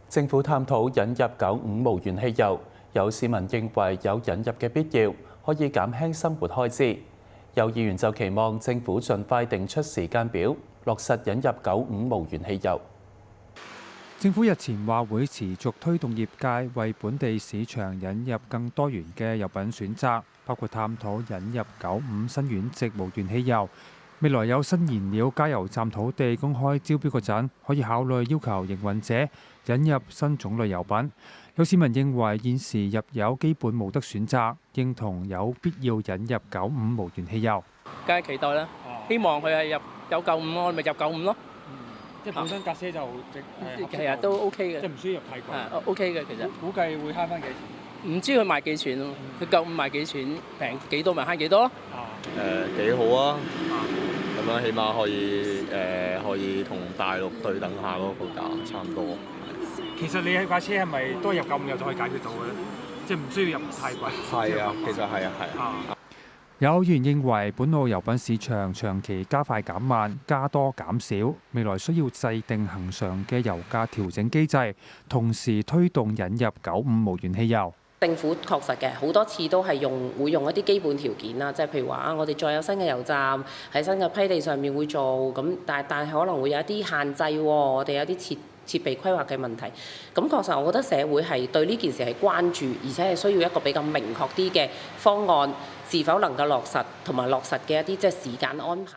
政府探討引入95無鉛汽油，有市民認為有引入嘅必要，可以減輕生活開支。有議員就期望政府盡快定出時間表，落實引入95無鉛汽油。政府日前話會持續推動業界為本地市場引入更多元嘅油品選擇，包括探討引入95辛烷值無鉛汽油。未來有新燃料加油站土地公開招標嗰陣，可以考慮要求營運者引入新種類油品。有市民認為現時入油基本冇得選擇，認同有必要引入95無鉛汽油。梗係期待啦，希望佢係入有95，我咪入95咯。即係本身架車就其實都 OK 嘅，即係唔需要入太貴。OK 嘅其實。估計會慳翻幾錢？唔知佢賣幾錢咯？佢95賣幾錢？平幾多咪慳幾多咯？幾好啊！咁樣起碼可以同大陸對等下嗰個價差唔多。其實你喺架車係咪都係入95油就可以解決到嘅咧？即係唔需要入太貴。係啊，其實係啊。有議員認為本澳油品市場長期加快減慢，加多減少，未來需要制定恆常嘅油價調整機制，同時推動引入95無鉛汽油。政府確實嘅好多次都係會用一啲基本條件啦，即係譬如話我哋再有新嘅油站喺新嘅批地上面會做咁，但係可能會有一啲限制喎，我哋有啲設備規劃嘅問題。咁確實，我覺得社會係對呢件事係關注，而且係需要一個比較明確啲嘅方案，是否能夠落實同埋落實嘅一啲即係時間安排。